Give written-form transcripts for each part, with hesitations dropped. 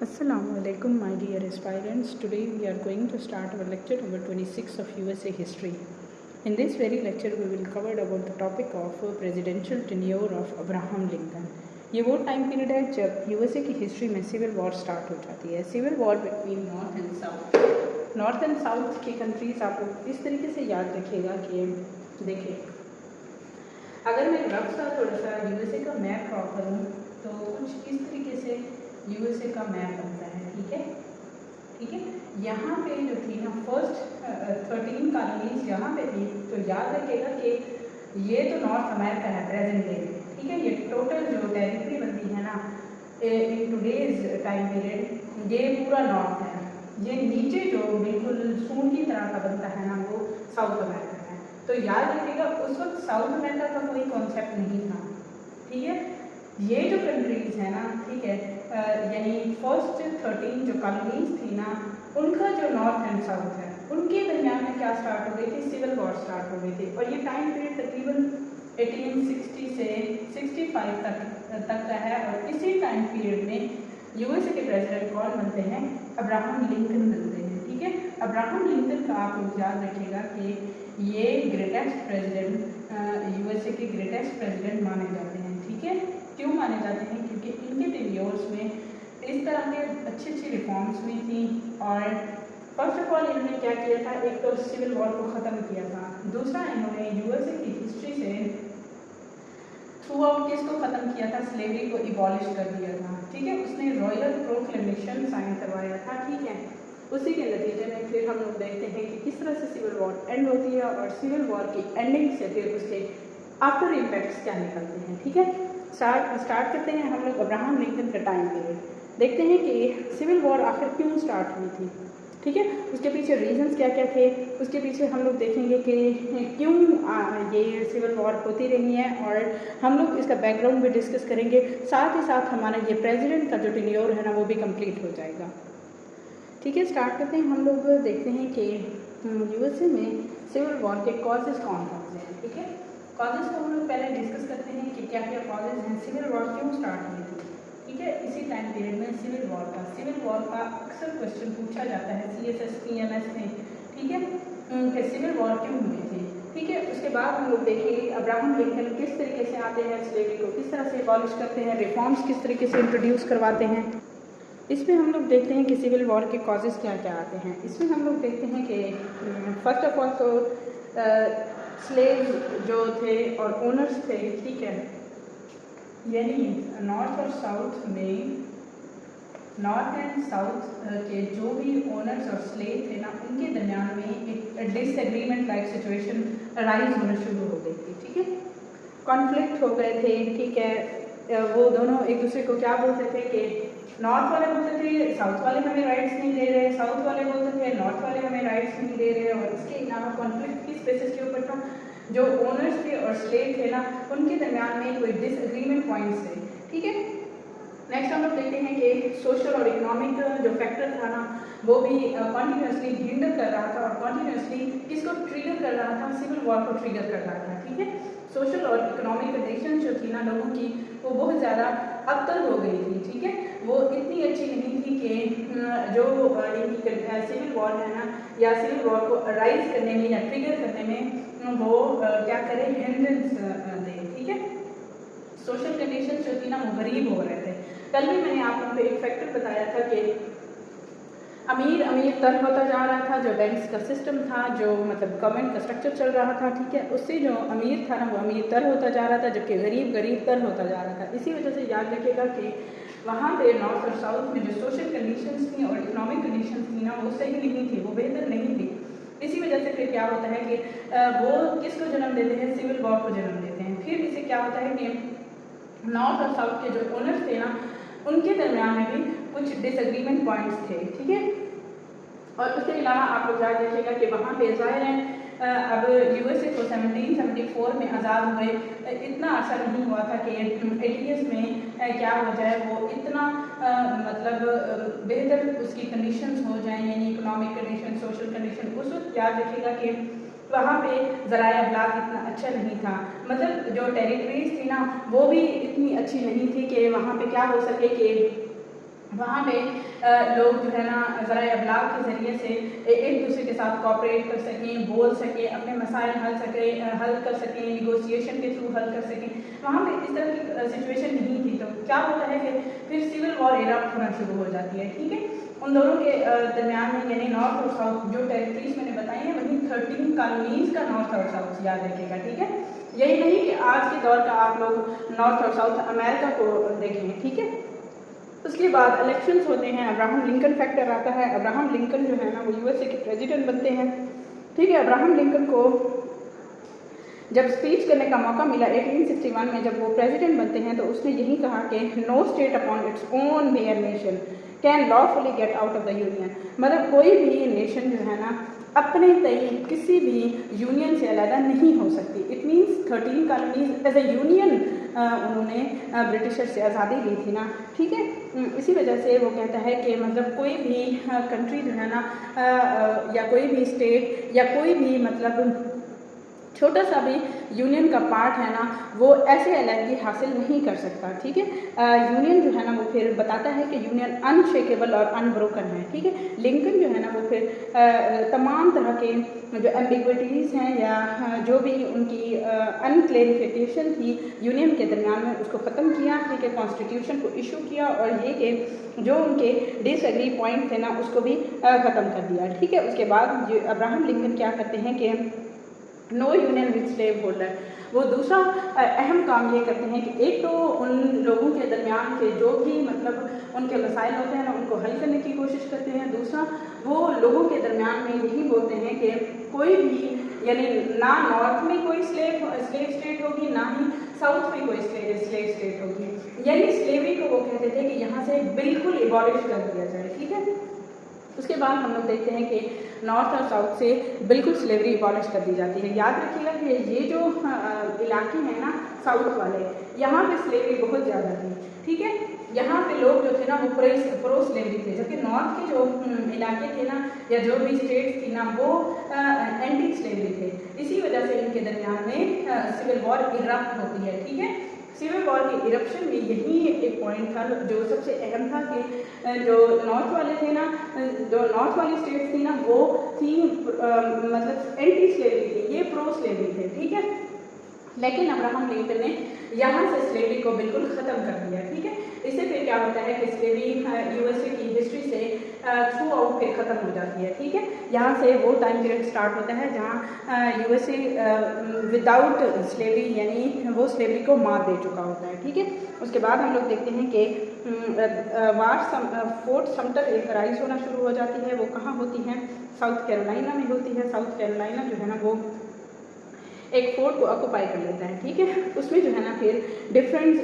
Assalamualaikum, my dear aspirants. Today we are going to start our lecture number 26 of USA history. In this very lecture we will cover about the topic of presidential tenure of Abraham Lincoln. ये वो time period है जब USA की history में civil war start हो जाती है। Civil war between North and South. North and South की कंट्रीज आप इस तरीके से याद रखिएगा कि देखिए, अगर मैं रफ सा थोड़ा सा यूएसए का मैप ड्रॉ करूँ तो कुछ इस तरीके से यूएसए का मैप बनता है। ठीक है। यहाँ पे जो थी ना फर्स्ट 13 कॉलोनीज यहाँ पे थी, तो याद रखिएगा कि ये तो नॉर्थ अमेरिका है प्रेजेंट डे। ठीक है, ये टोटल जो टेरिटरी बनती है ना इन टुडेज टाइम पीरियड, ये पूरा नॉर्थ है। ये नीचे जो बिल्कुल सून की तरह का बनता है ना वो साउथ अमेरिका है। तो याद रखिएगा उस वक्त साउथ अमेरिका का कोई कॉन्सेप्ट नहीं था। ठीक है, ये जो कंट्रीज है ना, ठीक है, यानी फर्स्ट 13 जो कॉलोनीज थी ना, उनका जो नॉर्थ एंड साउथ है उनके दरमियान में क्या स्टार्ट हो गई थी, सिविल वॉर स्टार्ट हो गई थी। और ये टाइम पीरियड तकरीबन 1860 से 65 तक का है। और इसी टाइम पीरियड में यूएसए के प्रेसिडेंट कौन बनते हैं, अब्राहम लिंकन बनते हैं। ठीक है, अब्राहम लिंकन का आप लोग याद रखिएगा कि ये ग्रेटेस्ट प्रेसिडेंट यूएसए के ग्रेटेस्ट प्रेसिडेंट माने जाते हैं। ठीक है, क्यों माने जाते हैं, क्योंकि इनके टेन्योर्स में इस तरह के अच्छी रिफॉर्म्स हुई थी। और फर्स्ट ऑफ ऑल इन्होंने क्या किया था, एक तो सिविल वॉर को ख़त्म किया था, दूसरा इन्होंने यूएसए की हिस्ट्री से थ्रू आउट किसको ख़त्म किया था, स्लेवरी को इबॉलिश कर दिया था। ठीक है, उसने रॉयल प्रोक्लेमेशन साइन करवाया था। ठीक है, उसी के नतीजे में फिर हम लोग देखते हैं कि किस तरह से सिविल वॉर एंड होती है और सिविल वॉर की एंडिंग से फिर उसके आफ्टर इम्पैक्ट्स क्या निकलते हैं। ठीक है, स्टार्ट करते हैं हम लोग अब्राहम लिंकन का टाइम पीरियड। देखते हैं कि सिविल वॉर आखिर क्यों स्टार्ट हुई थी। ठीक है, उसके पीछे रीजंस क्या क्या थे, उसके पीछे हम लोग देखेंगे कि क्यों ये सिविल वॉर होती रही है, और हम लोग इसका बैकग्राउंड भी डिस्कस करेंगे। साथ ही साथ हमारा ये प्रेसिडेंट का जो टेन्योर है ना वो भी कंप्लीट हो जाएगा। ठीक है, स्टार्ट करते हैं। हम लोग देखते हैं कि यूएसए में सिविल वॉर के कॉजेज़ कौन कौन से हैं। ठीक है, कॉजेज़ को हम लोग पहले डिस्कस करते हैं कि क्या क्या कॉजेज़ हैं, सिविल वॉर क्यों स्टार्ट हुई थी। ठीक है, इसी टाइम पीरियड में सिविल वॉर का अक्सर क्वेश्चन पूछा जाता है CSS PMS में। ठीक है, कि सिविल वॉर क्यों हुई थी। ठीक है, उसके बाद हम लोग देखेंगे अब्राहम लिंकन किस तरीके से आते हैं, स्लेवरी को किस तरह से एबॉलिश करते हैं, रिफॉर्म्स किस तरीके से इंट्रोड्यूस करवाते हैं। इसमें हम लोग देखते हैं कि सिविल वॉर के कॉजेज़ क्या क्या आते हैं। इसमें हम लोग देखते हैं कि फर्स्ट ऑफ ऑल तो स्लेव जो थे और ओनर्स थे। ठीक है, यानी नॉर्थ और साउथ में, नॉर्थ एंड साउथ के जो भी ओनर्स और स्लेव थे ना, उनके दरमियान में एक डिसएग्रीमेंट लाइक सिचुएशन राइज होना शुरू हो गई थी। ठीक है, कॉन्फ्लिक्ट हो गए थे। ठीक है, वो दोनों एक दूसरे को क्या बोलते थे कि नॉर्थ वाले बोलते थे साउथ वाले हमें राइट्स नहीं दे रहे, साउथ वाले बोलते थे नॉर्थ वाले हमें राइट्स नहीं दे रहे। और इसके अलावा कॉन्फ्लिक्ट किस बेसिस के ऊपर था, जो ओनर्स थे और स्लेव थे ना उनके दरमियान में कोई डिसएग्रीमेंट पॉइंट्स थे। ठीक है, नेक्स्ट हम लोग देखते हैं कि सोशल और इकोनॉमिक जो फैक्टर था ना वो भी कॉन्टीन्यूसली हिंडर कर रहा था, और कॉन्टीन्यूसली किसको ट्रिगर कर रहा था, सिविल वॉर को ट्रिगर कर रहा था। ठीक है, सोशल और इकोनॉमिक कंडीशन जो थी ना लोगों की वो बहुत ज़्यादा अबतर हो गई थी। ठीक है, वो इतनी अच्छी नहीं थी कि जो इनकी सिविल वॉर है ना या सिविल वॉर को राइज करने में या ट्रिगर करने में वो क्या करें, हिंड्रेंस दे। ठीक है, सोशल कंडीशन जो थी ना वो गरीब हो रहे थे। कल भी मैंने आप लोगों को एक फैक्टर बताया था कि अमीर तर होता जा रहा था, जो बैंक्स का सिस्टम था, जो मतलब गवर्नमेंट का स्ट्रक्चर चल रहा था। ठीक है, उससे जो अमीर था ना वो अमीर तर होता जा रहा था, जबकि गरीब तर होता जा रहा था। इसी वजह से याद रखिएगा कि वहाँ पे नॉर्थ और साउथ में जो सोशल कंडीशंस थी और इकोनॉमिक कंडीशंस थी ना वो सही नहीं थी, वो बेहतर नहीं थी। इसी वजह से फिर क्या होता है कि वो किसको जन्म देते हैं, सिविल वॉर को जन्म देते हैं। फिर इससे क्या होता है कि नॉर्थ और साउथ के जो ओनर्स थे ना उनके दरमियान में भी कुछ डिसएग्रीमेंट पॉइंट्स थे। ठीक है, और उसके अलावा आप लोग याद रखिएगा कि वहाँ पे ज़ाहिर है अब यूएसए को 1774 में आज़ाद हुए, इतना अर्सा नहीं हुआ था कि 80s में क्या हो जाए, वो इतना मतलब बेहतर उसकी कंडीशंस हो जाएं, यानी इकोनॉमिक कंडीशन, सोशल कंडीशन। उस वक्त याद रखिएगा कि वहाँ पे ज़राया अब्लाग इतना अच्छा नहीं था, मतलब जो टेरिटरीज थी ना वो भी इतनी अच्छी नहीं थी कि वहाँ पे क्या हो सके कि वहाँ पे लोग जो है ना ज़रा अबलाग के ज़रिए से एक दूसरे के साथ कोऑपरेट कर सकें, बोल सकें, अपने मसाइल हल कर सकें, निगोशिएशन के थ्रू हल कर सकें। वहाँ पे इस तरह की सिचुएशन नहीं थी, तो क्या होता है कि फिर सिविल वॉर इरप्ट होना शुरू हो जाती है। ठीक है, उन दोनों के दरमियान में, यानी नॉर्थ और साउथ जो टेरिटरीज मैंने बताई हैं, वहीं 13 कॉलोनीज का नॉर्थ और साउथ याद रखिएगा। ठीक है, यही नहीं कि आज के दौर का आप लोग नॉर्थ और साउथ अमेरिका को देखें। ठीक है, उसके बाद इलेक्शंस होते हैं, अब्राहम लिंकन फैक्टर आता है। अब्राहम लिंकन जो है ना वो यूएसए के प्रेसिडेंट बनते हैं। ठीक है, अब्राहम लिंकन को जब स्पीच करने का मौका मिला 1861 में, जब वो प्रेसिडेंट बनते हैं, तो उसने यही कहा कि no state upon its own mere nation can lawfully get out of the Union. मतलब कोई भी नेशन जो है ना अपने तय किसी भी यूनियन से अलग नहीं हो सकती। It means 13 colonies as a union उन्होंने ब्रिटिशर से आज़ादी ली थी ना। ठीक है, इसी वजह से वो कहता है कि मतलब कोई भी कंट्री जो है ना या कोई भी स्टेट या कोई भी मतलब छोटा सा भी यूनियन का पार्ट है ना वो ऐसे अलहदगी हासिल नहीं कर सकता। ठीक है, यूनियन जो है ना वो फिर बताता है कि यूनियन अनशेकेबल और अनब्रोकन है। ठीक है, लिंकन जो है ना वो फिर तमाम तरह के जो एम्बिग्विटीज़ हैं या जो भी उनकी अनक्लेरिफिकेशन थी यूनियन के दरमियान में, उसको ख़त्म किया। ठीक है, कॉन्स्टिट्यूशन को इशू किया और ये कि जो उनके डिसएग्री पॉइंट थे ना उसको भी ख़त्म कर दिया। ठीक है, उसके बाद अब्राहम लिंकन क्या करते हैं कि no union with slave holder. वो दूसरा अहम काम ये करते हैं कि एक तो उन लोगों के दरमियान के जो भी मतलब उनके मसाइल होते हैं ना उनको हल करने की कोशिश करते हैं। दूसरा वो लोगों के दरमियान में यही बोलते हैं कि कोई भी यानी ना नॉर्थ में कोई स्लेव स्टेट होगी, ना ही साउथ में कोई स्लेव स्टेट होगी। यानी स्लेवरी को वो कहते थे कि यहाँ से बिल्कुल इबॉलिश कर दिया जाए। ठीक है, उसके बाद हम लोग देखते हैं कि नॉर्थ और साउथ से बिल्कुल स्लेवरी इबॉलिश कर दी जाती है। याद रखिएगा कि ये जो इलाके हैं ना साउथ वाले, यहाँ पे स्लेवरी बहुत ज़्यादा थी। ठीक है, यहाँ पे लोग जो थे ना वो प्रो स्लेवरी थे, जबकि नॉर्थ के जो इलाके थे ना या जो भी स्टेट्स थी ना वो एंटी स्लेवरी थे। इसी वजह से इनके दरमियान में सिविल वॉर इरप्ट होती है। ठीक है, सिविल वॉर के इरप्शन में यही एक पॉइंट था जो सबसे अहम था कि जो नॉर्थ वाले थे ना, जो नॉर्थ वाली स्टेट्स थी ना वो थी मतलब एंटी स्लेवरी थी, ये प्रो स्लेवरी थे। ठीक है, लेकिन अब्राहम लिंकन ने यहाँ से स्लेवरी को बिल्कुल ख़त्म कर दिया। ठीक है, इससे फिर क्या होता है कि स्लेवरी यूएसए की हिस्ट्री से थ्रू आउट फिर ख़त्म हो जाती है। ठीक है, यहाँ से वो टाइम पीरियड स्टार्ट होता है जहाँ यूएसए विदाउट स्लेवरी यानी वो स्लेवरी को मात दे चुका होता है। ठीक है, उसके बाद हम लोग देखते हैं कि फोर्ट समटर एक राइज होना शुरू हो जाती है। वो कहाँ होती है? साउथ कैरोलिना में होती है। साउथ कैरोलिना जो है ना वो एक फोर्ट को ऑक्यूपाई कर लेता है। ठीक है, उसमें जो है ना फिर डिफरेंट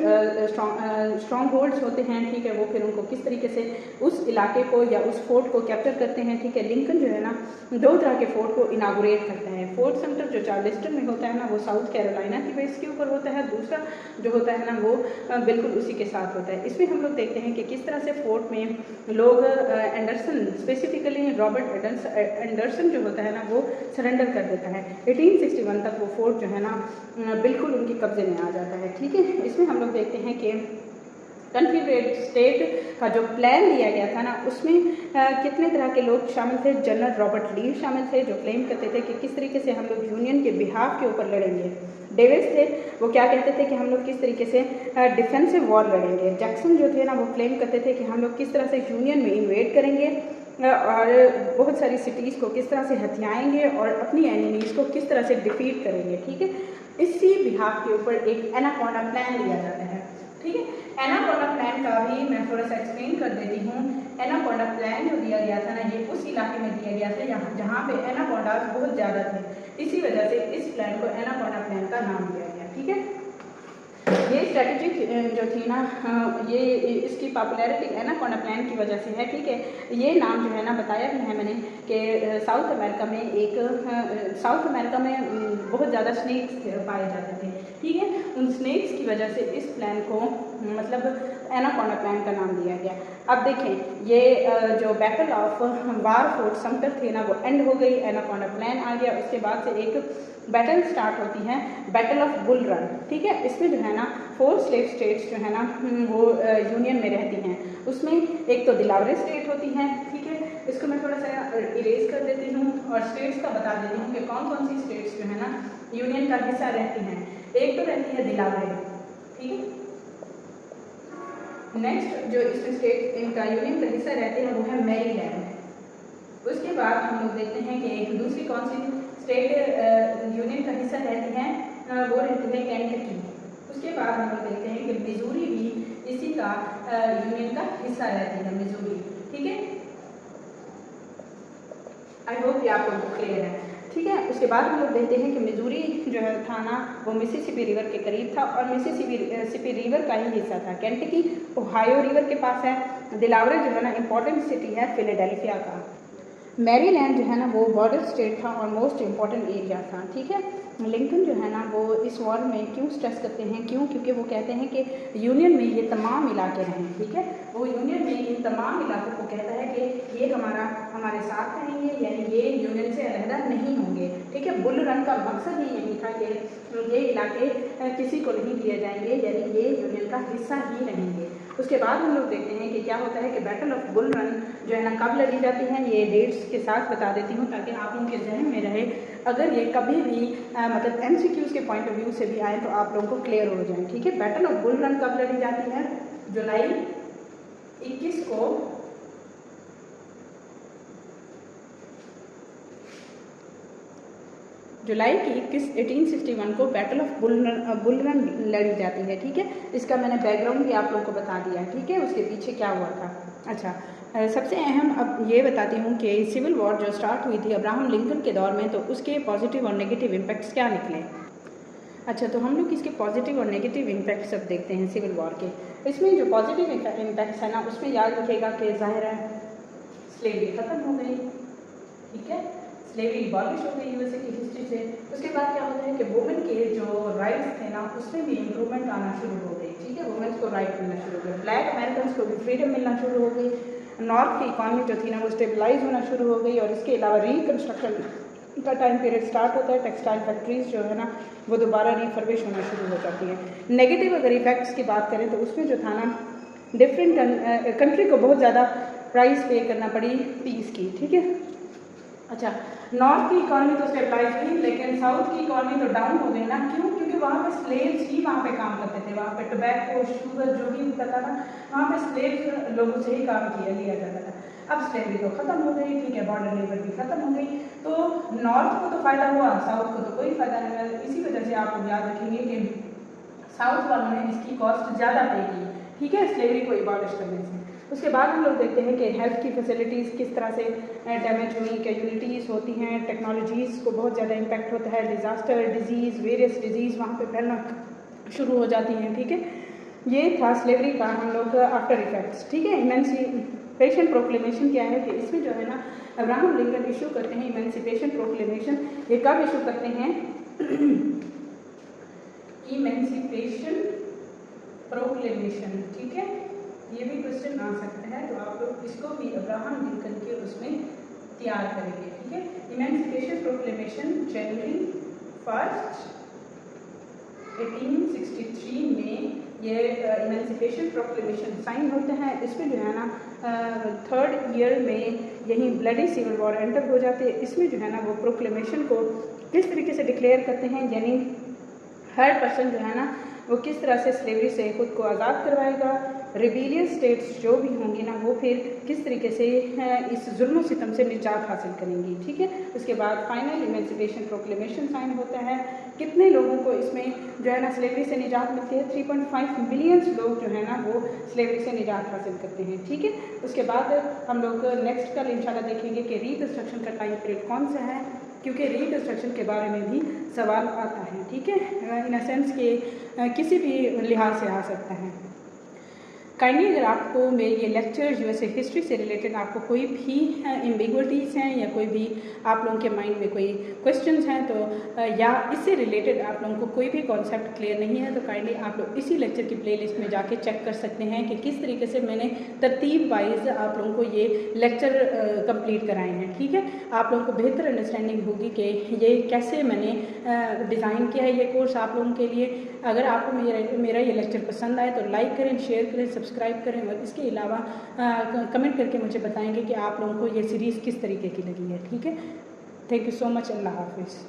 स्ट्रॉन्ग होल्ड्स होते हैं। ठीक है, वो फिर उनको किस तरीके से उस इलाके को या उस फोर्ट को कैप्चर करते हैं। ठीक है, लिंकन जो है ना दो तरह के फोर्ट को इनागुरेट करता है। फोर्ट समटर जो चार्लेस्टन में होता है ना वो साउथ कैरोलिना की बेस के ऊपर होता है। दूसरा जो होता है ना वो बिल्कुल उसी के साथ होता है। इसमें हम लोग देखते हैं कि किस तरह से फोर्ट में लोग एंडरसन, स्पेसिफिकली रॉबर्ट एंडरसन जो होता है ना वो सरेंडर कर देता है। 1861 तक वो फोर्ट जो है ना बिल्कुल उनके कब्जे में आ जाता है। ठीक है, इसमें हम लोग देखते हैं कि कन्फेडरेट स्टेट का जो प्लान दिया गया था ना उसमें कितने तरह के लोग शामिल थे। जनरल रॉबर्ट ली शामिल थे जो क्लेम करते थे कि किस तरीके से हम लोग यूनियन के बिहाफ के ऊपर लड़ेंगे। डेविस थे, वो क्या कहते थे कि हम लोग किस तरीके से डिफेंसिव वॉर लड़ेंगे। जैक्सन जो थे ना वो क्लेम करते थे कि हम लोग किस तरह से यूनियन में इन्वेड करेंगे और बहुत सारी सिटीज़ को किस तरह से हथियाएंगे और अपनी एनिमीज़ को किस तरह से डिफीट करेंगे। ठीक है, इसी बिहाफ के ऊपर एक एनाकोंडा प्लान दिया जाता है। ठीक है, एनाकोंडा प्लान का भी मैं थोड़ा सा एक्सप्लेन कर देती हूँ। एनाकोंडा प्लान जो दिया गया था ना ये उस इलाके में दिया गया था जहाँ पे एनाकोंडास बहुत ज़्यादा थे। इसी वजह से इस प्लान को एनाकोंडा प्लान का नाम दिया गया। ठीक है, ये स्ट्रेटजी जो थी ना ये इसकी पॉपुलैरिटी एनाकोंडा प्लान की वजह से है। ठीक है, ये नाम जो है ना बताया भी है मैंने कि साउथ अमेरिका में बहुत ज़्यादा स्नेक्स पाए जाते थे। ठीक है, उन स्नेक्स की वजह से इस प्लान को मतलब एनाकोंडा प्लान का नाम दिया गया। अब देखें ये जो बैटल ऑफ वार फोर्ट समटर थी ना वो एंड हो गई, एनाकोंडा प्लान आ गया। उसके बाद से एक बैटल स्टार्ट होती है, बैटल ऑफ बुल रन। ठीक है, इसमें जो है ना फोर स्लेव स्टेट्स जो है ना वो यूनियन में रहती हैं। उसमें एक तो दिलावरे स्टेट होती हैं, ठीक है, इसको मैं थोड़ा सा इरेज कर देती हूँ और स्टेट्स का बता देती हूँ कि कौन कौन सी स्टेट्स जो है ना यूनियन का हिस्सा रहती हैं। एक तो रहती है दिलावरे, ठीक है। नेक्स्ट जो इसमें स्टेट इनका यूनियन का हिस्सा रहते हैं वो है मैरीलैंड। उसके बाद हम लोग देखते हैं कि दूसरी कौन सी स्टेट यूनियन का हिस्सा रहती हैं, वो रहती है केंटकी। उसके बाद हम लोग देखते हैं कि मिजूरी भी इसी का यूनियन का हिस्सा रहती है, मिजूरी, ठीक है। आई होप ये आप लोगों को क्लियर है, ठीक है। उसके बाद हम लोग देखते हैं कि मिजूरी जो है था ना वो मिसिसिपी रिवर के करीब था और मिसिसिपी रिवर का ही हिस्सा था। केंटकी ओहायो रिवर के पास है। दिलावरे जो है ना इंपॉर्टेंट सिटी है फिलाडेल्फिया का। मैरीलैंड जो है ना वो बॉर्डर स्टेट था और मोस्ट इम्पॉर्टेंट एरिया था, ठीक है। लिंकन जो है ना वो इस वॉर में क्यों स्ट्रेस करते हैं, क्योंकि वो कहते हैं कि यूनियन में ये तमाम इलाके रहें, ठीक है। वो यूनियन में इन तमाम इलाकों को कहता है कि ये हमारे साथ रहेंगे, यानी ये यूनियन से अलहदा नहीं होंगे, ठीक है। बुल रन का मकसद ही यही था कि ये इलाके किसी को नहीं दिए जाएंगे, यानी ये यूनियन का हिस्सा ही रहेंगे। उसके बाद हम लोग देखते हैं कि क्या होता है कि बैटल ऑफ बुल रन जो है ना कब लड़ी जाती है, ये डेट्स के साथ बता देती हूँ ताकि आप लोगों के जहन में रहे। अगर ये कभी भी मतलब MCQs के पॉइंट ऑफ व्यू से भी आए तो आप लोगों को क्लियर हो जाए, ठीक है। बैटल ऑफ बुल रन कब लड़ी जाती है? जुलाई 21 को जुलाई की 1861 को बैटल ऑफ बुल रन लड़ी जाती है, ठीक है। इसका मैंने बैकग्राउंड भी आप लोगों को बता दिया, ठीक है, उसके पीछे क्या हुआ था। अच्छा, सबसे अहम अब ये बताती हूँ कि सिविल वॉर जो स्टार्ट हुई थी अब्राहम लिंकन के दौर में, तो उसके पॉजिटिव और नेगेटिव इम्पैक्ट्स क्या निकले। अच्छा, तो हम लोग इसके पॉजिटिव और नेगेटिव इम्पैक्ट्स अब देखते हैं सिविल वॉर के। इसमें जो पॉजिटिव इम्पैक्ट्स है ना उसमें याद रखेगा कि ज़ाहिर है स्लेवरी ख़त्म हो गई, ठीक है, स्लेवरी अबॉलिश हो गई यूएसए की हिस्ट्री से। उसके बाद क्या होता है कि वुमेन के जो राइट्स थे ना उसमें भी इम्प्रूवमेंट आना शुरू हो गई, ठीक है, वुमेन्स को राइट मिलना शुरू हो गया, ब्लैक अमेरिकन को भी फ्रीडम मिलना शुरू हो गई, नॉर्थ की इकॉनमी जो थी ना वो स्टेबलाइज होना शुरू हो गई। और इसके अलावा रिकन्स्ट्रक्शन का टाइम पीरियड स्टार्ट होता है, टेक्सटाइल फैक्ट्रीज जो है ना वो दोबारा रिफर्बिश होना शुरू हो जाती हैं। नेगेटिव अगर इफेक्ट्स की बात करें तो उसमें जो था ना डिफरेंट कंट्री को बहुत ज़्यादा प्राइस पे करना पड़ी पीस की, ठीक है। अच्छा, नॉर्थ की इकॉनमी तो स्टेबलाइज हुई लेकिन साउथ की इकॉनमी तो डाउन हो गई ना, क्यों? क्योंकि वहाँ पे स्लेव्स ही वहाँ पे काम करते थे, वहाँ पे टोबैको शुगर जो भी होता था ना वहाँ पे स्लेव्स लोगों से ही काम लिया जाता था। अब स्लेवरी तो ख़त्म हो गई, ठीक है, बॉर्डर लेबर भी ख़त्म हो गई, तो नॉर्थ को तो फ़ायदा हुआ, साउथ को तो कोई फ़ायदा नहीं हुआ। इसी वजह से आप लोग याद रखेंगे कि साउथ वालों ने इसकी कॉस्ट ज़्यादा पे की, ठीक है, स्लेवरी को इबॉलिश करने से। उसके बाद हम लोग देखते हैं कि हेल्थ की फैसिलिटीज़ किस तरह से डैमेज हुई, कैजुअलिटीज़ होती हैं, टेक्नोलॉजीज़ को बहुत ज़्यादा इम्पैक्ट होता है, डिज़ास्टर, डिजीज़, वेरियस डिजीज़ वहाँ पे फैलना शुरू हो जाती हैं, ठीक है। ये था स्लेवरी का हम लोग आफ्टर इफेक्ट्स, ठीक है। इमेंसिपेशन प्रोक्लेमेशन क्या है कि इसमें जो है ना अब्राहम लिंकन इशू करते हैं इमेंसिपेशन प्रोक्लेमेशन। ये कब इशू करते हैं? इमेंसिपेशन प्रोक्लेमेशन, ठीक है, ये भी क्वेश्चन आ सकता है, तो आप लोग इसको भी अब्राहम लिंकन के उसमें तैयार करेंगे, ठीक है। इमेंसिपेशन प्रोक्लेमेशन जनवरी 1, 1863 में ये इमेंसिपेशन प्रोक्लेमेशन साइन होते हैं। इसमें जो है ना 3rd ईयर में यही ब्लडी सिविल वॉर एंटर हो जाती है। इसमें जो है ना वो प्रोक्लेमेशन को किस तरीके से डिक्लेयर करते हैं, यानी हर पर्सन जो है ना वो किस तरह से स्लेवरी से खुद को आज़ाद करवाएगा, रिबेलियस स्टेट्स जो भी होंगी ना वो फिर किस तरीके से इस जुल्म सितम से निजात हासिल करेंगी, ठीक है। उसके बाद फाइनल इमेंसिपेशन प्रोक्लेमेशन साइन होता है। कितने लोगों को इसमें जो है ना स्लेवरी से निजात मिलती है? 3.5 मिलियन लोग जो है ना वो स्लेवरी से निजात हासिल करते हैं, ठीक है। उसके बाद हम लोग नेक्स्ट कल इंशाल्लाह देखेंगे कि रिकन्स्ट्रक्शन का टाइम पीरियड कौन सा है, क्योंकि रिकन्स्ट्रक्शन के बारे में भी सवाल आता है, ठीक है, इन अ सेंस के किसी भी लिहाज से आ सकता है। काइंडली अगर आपको मेरे ये लेक्चर्स यूएसए हिस्ट्री से रिलेटेड आपको कोई भी एम्बिग्विटीज़ हैं या कोई भी आप लोगों के माइंड में कोई क्वेश्चंस हैं तो या इससे रिलेटेड आप लोगों को कोई भी कॉन्सेप्ट क्लियर नहीं है तो काइंडली आप लोग इसी लेक्चर की प्लेलिस्ट में जाके चेक कर सकते हैं कि किस तरीके से मैंने तरतीब वाइज आप लोगों को ये लेक्चर कंप्लीट कराए हैं। ठीक है, आप लोगों को बेहतर अंडरस्टैंडिंग होगी कि ये कैसे मैंने डिज़ाइन किया है ये कोर्स आप लोगों के लिए। अगर आपको मेरा ये लेक्चर पसंद आए तो लाइक करें, शेयर करें, सब्सक्राइब करें और इसके अलावा कमेंट करके मुझे बताएंगे कि आप लोगों को ये सीरीज़ किस तरीके की लगी है। ठीक है, थैंक यू सो मच। अल्लाह हाफिज़।